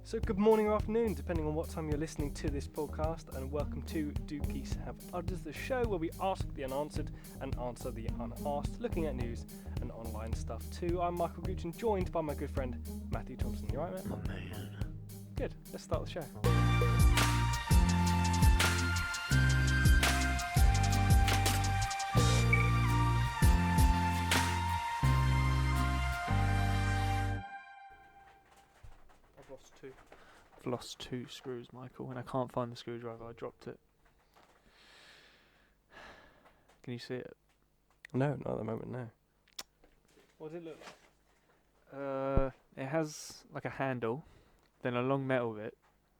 So good morning or afternoon, depending on what time you're listening to this podcast, and welcome to Do Geese Have Udders, the show where we ask the unanswered and answer the unasked, looking at news and online stuff too. I'm Michael Gooch and joined by my good friend Matthew Thompson. You alright, mate? Oh man. Good, let's start the show. I've lost two screws, Michael, and I can't find the screwdriver. I dropped it. Can you see it? No, not at the moment, no. What does it look like? It has like a handle, then a long metal bit.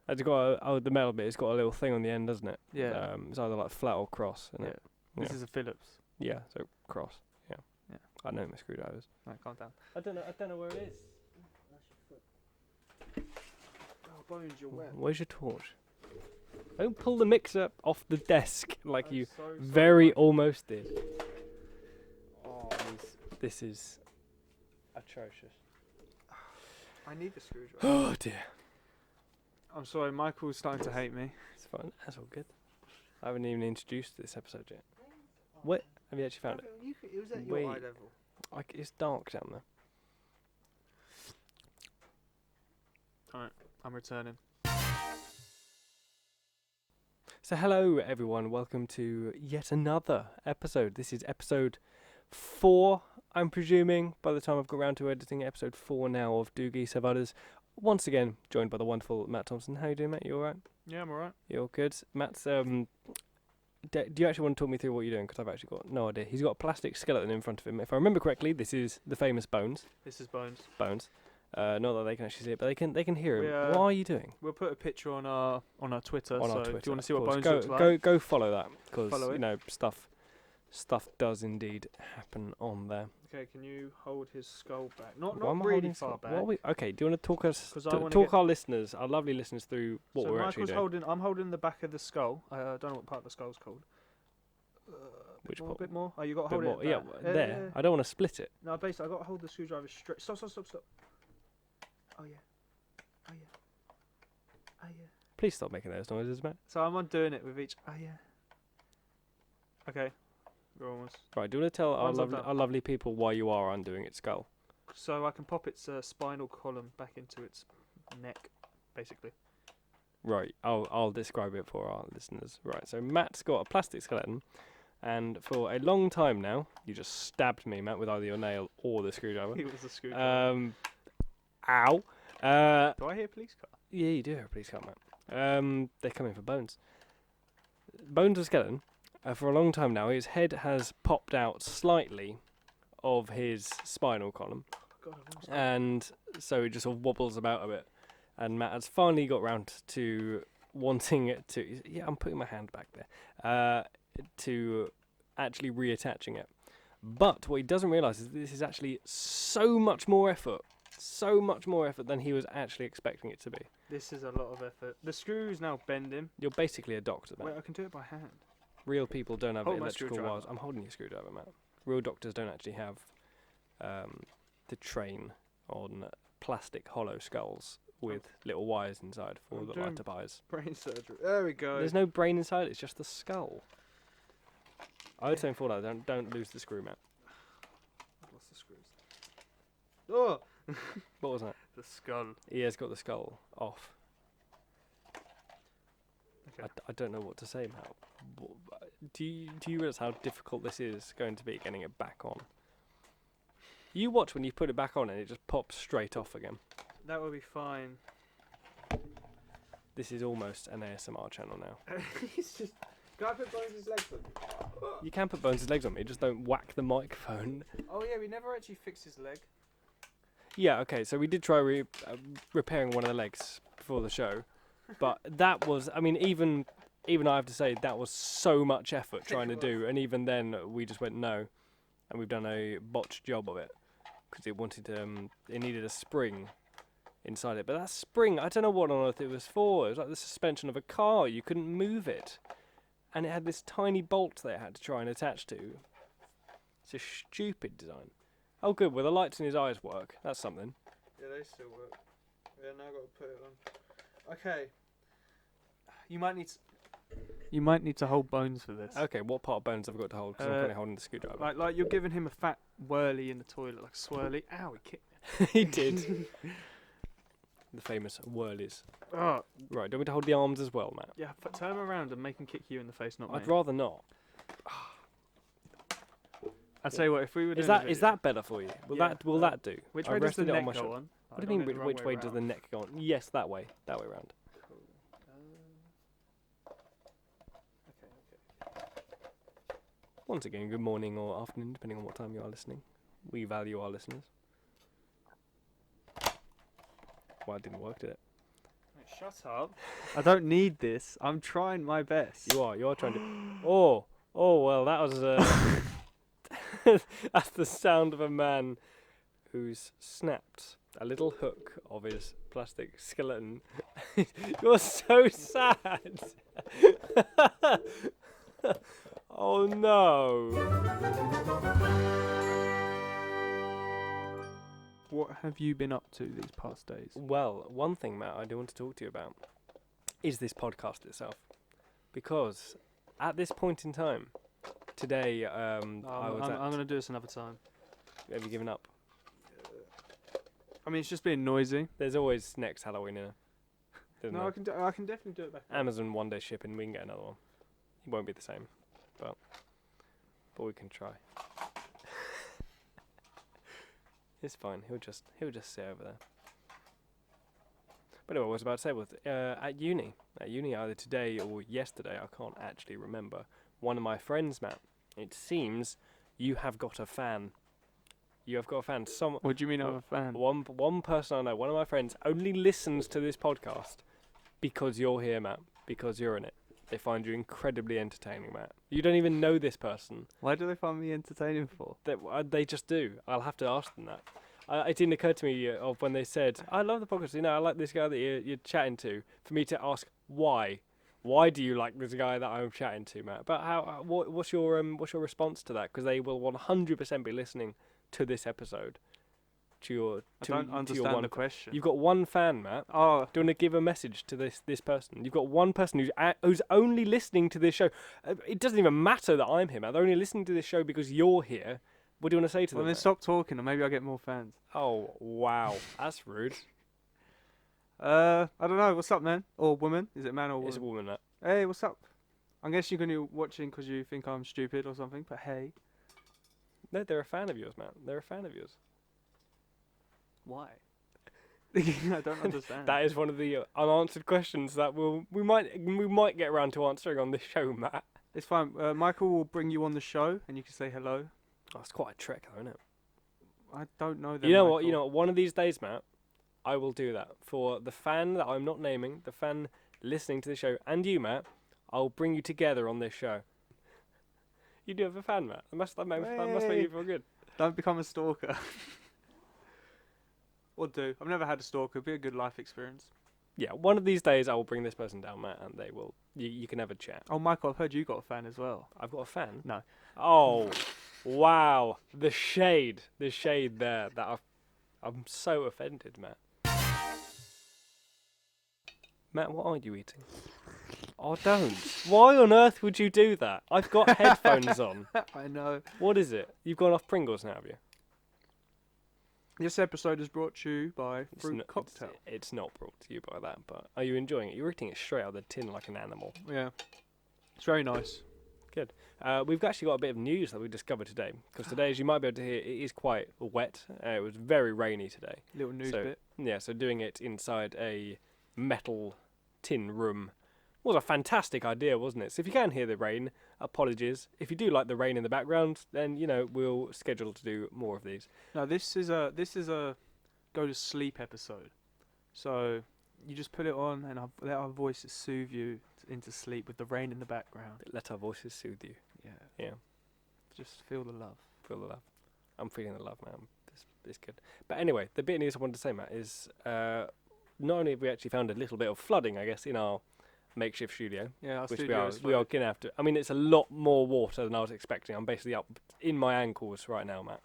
Has it got the metal bit, it's got a little thing on the end, doesn't it? Yeah. It's either like flat or cross, isn't it? This Yeah. is a Phillips. Yeah, so cross. Yeah. Yeah. I know my screwdrivers. No, calm down. I don't know where it is. Oh, bones, you're wet. Where's your torch? Don't pull the mixer off the desk like I'm you so sorry, very Michael. almost did. Oh, This is atrocious. I need the screwdriver. Oh dear. I'm sorry, Michael's starting to hate me. It's fine. That's all good. I haven't even introduced this episode yet. What? Have you actually found it? It was at your your eye eye level. It's dark down there. I'm returning. So hello everyone, welcome to yet another episode. This is episode 4, I'm presuming, by the time I've got around to editing episode 4 now of Do Geese Have Udders. Once again, joined by the wonderful Matt Thompson. How you doing, Matt? You alright? Yeah, I'm alright. You're good. Matt's, do you actually want to talk me through what you're doing? Because I've actually got no idea. He's got a plastic skeleton in front of him. If I remember correctly, this is the famous Bones. This is Bones. Bones. Not that they can actually see it, but they can hear him. We, What are you doing? We'll put a picture on our Twitter. On so our Twitter. if you want to see of what course. Bones looks like, Go follow that, because Follow it. you know stuff does indeed happen on there. Okay, can you hold his skull back? Not Why am I really holding far stuff? back. What are we, okay, do you want to talk us 'Cause I wanna talk get- our listeners, our lovely listeners, through what so we're actually Michael's doing? I'm holding the back of the skull. I don't know what part of the skull's called. Which A part? bit more. Oh, you got to Bit hold more, it. yeah, back. there. I don't want to split it. No, basically, I got to hold the screwdriver straight. Stop. Oh yeah. Oh yeah. Please stop making those noises, Matt. So I'm on doing it with each. Oh yeah. Okay. We're almost. Right, do you want to tell Once I've done. our lovely people why you are undoing its skull? So I can pop its spinal column back into its neck, basically. Right, I'll describe it for our listeners. Right, so Matt's got a plastic skeleton, and for a long time now, you just stabbed me, Matt, with either your nail or the screwdriver. It was a screwdriver. Ow. Do I hear a police car? Yeah, you do have a police car, Matt. They're coming for Bones. Bones the skeleton, for a long time now, his head has popped out slightly of his spinal column, God, I've almost and so he just sort of wobbles about a bit. And Matt has finally got round to wanting it to... Yeah, I'm putting my hand back there. To actually reattaching it. But what he doesn't realise is this is actually so much more effort. So much more effort than he was actually expecting it to be. This is a lot of effort. The screw's now bending. You're basically a doctor, Matt. Wait, I can do it by hand. Real people don't have Hold my electrical screwdriver. wires. I'm holding your screwdriver, Matt. Real doctors don't actually have to train on plastic hollow skulls with little wires inside for I'm the doing lighter buyers. Brain surgery. There we go. There's no brain inside, it's just the skull. I would say for that, don't lose the screw, Matt. I've lost the screws. Oh! What was that? The skull. He has got the skull off. Okay. I don't know what to say, Matt. Do you realise how difficult this is going to be, getting it back on? You watch when you put it back on and it just pops straight off again. That will be fine. This is almost an ASMR channel now. He's just. Can I put Bones' legs on? You can put Bones' legs on me, just don't whack the microphone. Oh yeah, we never actually fixed his leg. Yeah, okay, so we did try repairing one of the legs before the show, but that was, I mean, even I have to say, that was so much effort trying to do, and even then we just went no, and we've done a botched job of it, because it wanted it needed a spring inside it, but that spring, I don't know what on earth it was for. It was like the suspension of a car. You couldn't move it, and it had this tiny bolt they had to try and attach to. It's a stupid design. Oh good, well the lights in his eyes work. That's something. Yeah, they still work. Yeah, now I've got to put it on. Okay. You might need to hold Bones for this. Okay, what part of Bones have I got to hold? Because I'm currently holding the screwdriver. Like you're giving him a fat whirly in the toilet, like a swirly. Ow, he kicked me. He did. The famous whirlies. Oh, Right, do you want me to hold the arms as well, Matt? yeah. Turn him around and make him kick you in the face, not me. I'd rather not. I'd say what if we were. Is doing a is video- that better for you? Will Yeah, that do? Which I way does the rested it on neck my go shoulder. on? What do you mean? Which way does the neck go on? Yes, that way. That way round. Once again, good morning or afternoon, depending on what time you are listening. We value our listeners. Well, it didn't work, did it? Shut up. I don't need this. I'm trying my best. You are trying to. Oh, well, that was. That's the sound of a man who's snapped a little hook of his plastic skeleton. You're so sad. Oh no. What have you been up to these past days? Well, one thing, Matt, I do want to talk to you about is this podcast itself. Because at this point in time, today, I'm going to do this another time. Have you given up? I mean, it's just being noisy. There's always next Halloween, isn't there? No, I can definitely do it back. Amazon one day shipping, we can get another one. It won't be the same, but we can try. It's fine. He'll just sit over there. But anyway, what I was about to say was at uni either today or yesterday, I can't actually remember. One of my friends, Matt, it seems you have got a fan. You have got a fan. What do you mean I'm a fan? One person I know, one of my friends, only listens to this podcast because you're here, Matt. Because you're in it. They find you incredibly entertaining, Matt. You don't even know this person. Why do they find me entertaining for? They just do. I'll have to ask them that. It didn't occur to me of when they said, I love the podcast, I like this guy that you're chatting to, for me to ask why. Why do you like this guy that I'm chatting to, Matt? But what's your response to that? Because they will 100% be listening to this episode. I don't understand the question. You've got one fan, Matt. Oh, Do you want to give a message to this person? You've got one person who's only listening to this show. It doesn't even matter that I'm here, Matt. They're only listening to this show because you're here. What do you want to say to them? Well, then stop talking, and maybe I'll get more fans. Oh, wow. That's rude. I don't know. What's up, man? Or woman? Is it man or woman? It's a woman, Matt. Hey, what's up? I guess you're going to be watching because you think I'm stupid or something, but hey. No, they're a fan of yours, Matt. They're a fan of yours. Why? I don't understand. That is one of the unanswered questions that we might get around to answering on this show, Matt. It's fine. Michael will bring you on the show, and you can say hello. Oh, it's quite a trick, though, isn't it? I don't know that. You know what? One of these days, Matt, I will do that for the fan that I'm not naming, the fan listening to the show, and you, Matt. I'll bring you together on this show. You do have a fan, Matt. That must make you feel good. Don't become a stalker. Or do. I've never had a stalker. It'd be a good life experience. Yeah, one of these days I will bring this person down, Matt, and they will. You can have a chat. Oh, Michael, I've heard you got a fan as well. I've got a fan. No. Oh, wow! The shade there. I'm so offended, Matt. Matt, what are you eating? Oh, don't. Why on earth would you do that? I've got headphones on. I know. What is it? You've gone off Pringles now, have you? This episode is brought to you by Fruit Cocktail. It's not brought to you by that, but are you enjoying it? You're eating it straight out of the tin like an animal. Yeah. It's very nice. Good. We've actually got a bit of news that we discovered today, because today, as you might be able to hear, it is quite wet. It was very rainy today. Little news bit. Yeah, so doing it inside a metal tin room was a fantastic idea, wasn't it? So if you can hear the rain, apologies. If you do like the rain in the background, then we'll schedule to do more of these. No, this is a go to sleep episode. So you just put it on and let our voices soothe you into sleep with the rain in the background. Let our voices soothe you. Yeah. Yeah. Just feel the love. Feel the love. I'm feeling the love, man. It's good. But anyway, the bit of news I wanted to say, Matt, is not only have we actually found a little bit of flooding, I guess, in our makeshift studio, Yeah, our which studio we are gonna have to. I mean, it's a lot more water than I was expecting. I'm basically up in my ankles right now, Matt.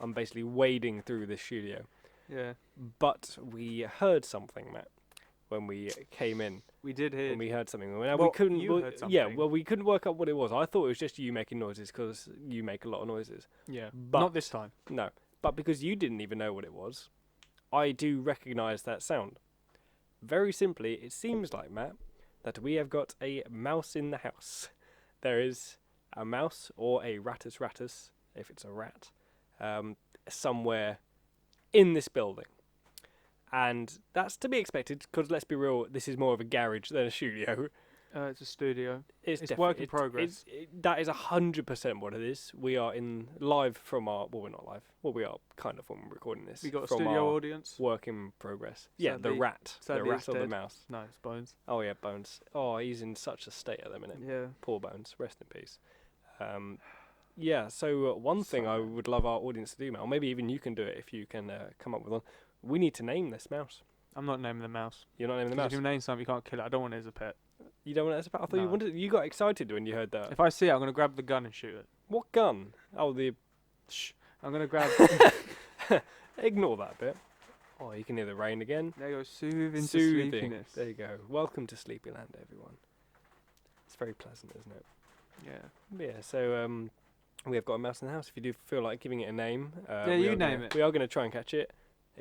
I'm basically wading through this studio. Yeah. But we heard something, Matt. when we came in. We did hear. And we heard something. Now, Well, we couldn't. you heard Yeah, something. well, we couldn't work out what it was. I thought it was just you making noises because you make a lot of noises. Yeah, But not this time. No, but because you didn't even know what it was, I do recognise that sound. Very simply, it seems like, Matt, that we have got a mouse in the house. There is a mouse or a ratus, if it's a rat, somewhere in this building. And that's to be expected, because let's be real, this is more of a garage than a studio. It's a studio. It's definitely- work in progress. That is 100% what it is. We are in live from our... Well, we're not live. Well, we are kind of when we're recording this. We got a from studio our audience. work in progress. Yeah, the Sadly- rat. The sadly rat it's or the dead. mouse. No, it's Bones. Oh, yeah, Bones. Oh, he's in such a state at the minute. Yeah. Poor Bones. Rest in peace. Yeah, so one thing I would love our audience to do, Mel, maybe even you can do it if you can come up with one. We need to name this mouse. I'm not naming the mouse. You're not naming the 'Cause mouse? If you name something, you can't kill it. I don't want it as a pet. You don't want it as a pet? I thought you No. wanted. You got excited when you heard that. If I see it, I'm going to grab the gun and shoot it. What gun? Oh, the... Shh. I'm going to grab... Ignore that bit. Oh, you can hear the rain again. There you go. Soothe into Soothing. sleepiness. There you go. Welcome to Sleepyland, everyone. It's very pleasant, isn't it? Yeah. But yeah, so we have got a mouse in the house. If you do feel like giving it a name, Yeah, we you are name gonna- it. We are going to try and catch it.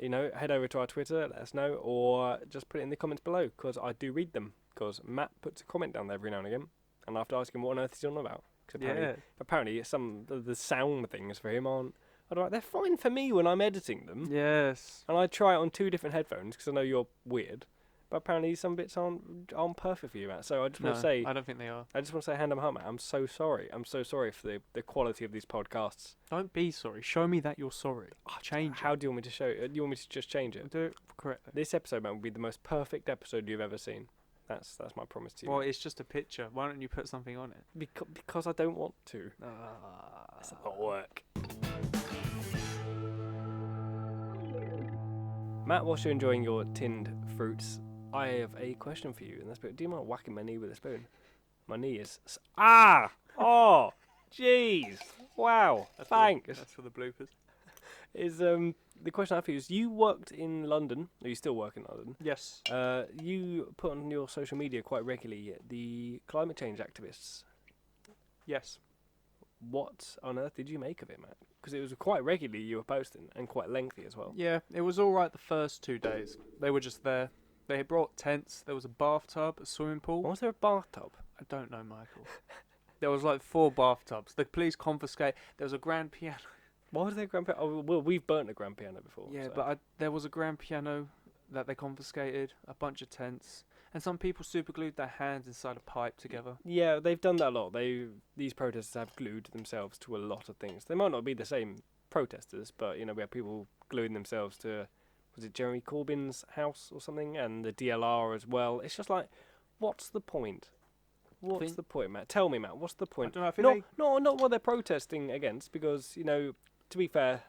You know, head over to our Twitter, let us know, or just put it in the comments below, because I do read them. Because Matt puts a comment down there every now and again, and I have to ask him what on earth he's on about. 'Cause Yeah. apparently some of the sound things for him aren't. They're fine for me when I'm editing them. Yes. And I try it on 2 different headphones because I know you're weird. But apparently some bits aren't perfect for you, Matt. So I just want to say, I don't think they are. hand on heart, Matt. I'm so sorry. I'm so sorry for the quality of these podcasts. Don't be sorry. Show me that you're sorry. Change How do you want me to show it? Do you want me to just change it. it? Do it correctly. This episode, Matt, will be the most perfect episode you've ever seen. That's my promise to you. Well, Matt. it's just a picture. Why don't you put something on it? Because I don't want to. It's not work. Matt, whilst you're enjoying your tinned fruits, I have a question for you. And that's, do you mind whacking my knee with a spoon? My knee is... Oh! Jeez! Wow! Thanks! That's for the bloopers. The question I have for you is, you worked in London, or you still work in London. Yes. You put on your social media quite regularly the climate change activists. Yes. What on earth did you make of it, Matt? Because it was quite regularly you were posting, and quite lengthy as well. Yeah, it was all right the first 2 days. They were just there. They had brought tents. There was a bathtub, a swimming pool. Was there a bathtub? I don't know, Michael. There was like 4 bathtubs. The police confiscate. There was a grand piano. Why was there a grand piano? Oh, well, we've burnt a grand piano before. Yeah, so. but there was a grand piano that they confiscated, a bunch of tents, and some people super glued their hands inside a pipe together. Yeah, they've done that a lot. These protesters have glued themselves to a lot of things. They might not be the same protesters, but you know, we have people gluing themselves to, was it Jeremy Corbyn's house or something, and the DLR as well. It's just like, what's the point? What's the point, Matt? Tell me, Matt. What's the point? I don't know, I think Not what they're protesting against, because you know, to be fair,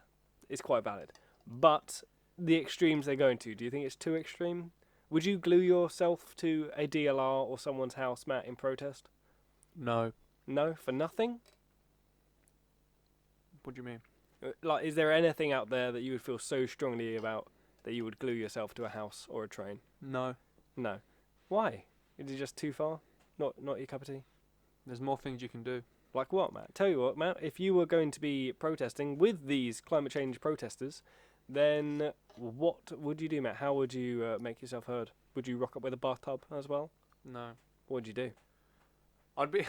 it's quite valid. But the extremes they're going to, do you think it's too extreme? Would you glue yourself to a DLR or someone's house, Matt, in protest? No. No, for nothing? What do you mean? Like, is there anything out there that you would feel so strongly about that you would glue yourself to a house or a train? No. No. Why? Is it just too far? Not your cup of tea? There's more things you can do. Like what, Matt? Tell you what, Matt, if you were going to be protesting with these climate change protesters, then what would you do, Matt? How would you make yourself heard? Would you rock up with a bathtub as well? No. What would you do? I'd be...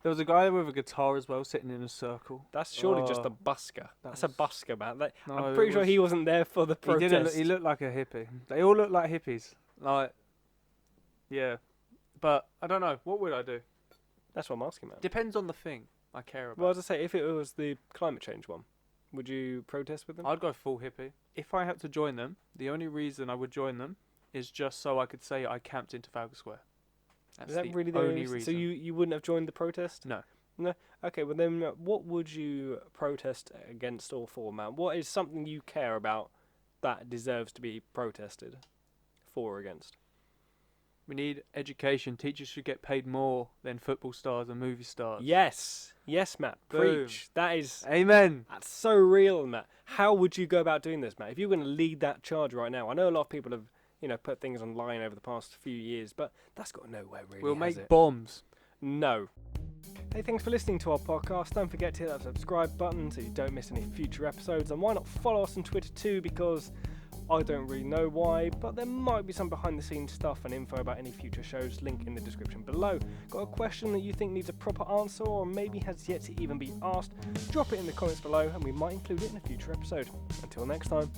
There was a guy with a guitar as well, sitting in a circle. That's surely just a busker. That's a busker, Matt. No, I'm pretty sure he wasn't there for the protest. He looked like a hippie. They all look like hippies. Like, yeah. But, I don't know. What would I do? That's what I'm asking, Matt. Depends on the thing I care about. Well, as I say, if it was the climate change one, would you protest with them? I'd go full hippie. If I had to join them, the only reason I would join them is just so I could say I camped in Trafalgar Square. That's Is that the really the only reason. So you wouldn't have joined the protest? No. No? Okay, well then what would you protest against or for, Matt? What is something you care about that deserves to be protested for or against? We need education. Teachers should get paid more than football stars and movie stars. Yes. Yes, Matt. Boom. Preach. That is... Amen. That's so real, Matt. How would you go about doing this, Matt? If you're going to lead that charge right now, I know a lot of people have put things online over the past few years, but that's got nowhere really. We'll has make it? bombs. No. Hey, thanks for listening to our podcast. Don't forget to hit that subscribe button so you don't miss any future episodes. And why not follow us on Twitter too, because I don't really know why, but there might be some behind the scenes stuff and info about any future shows, link in the description below. Got a question that you think needs a proper answer or maybe has yet to even be asked? Drop it in the comments below and we might include it in a future episode. Until next time.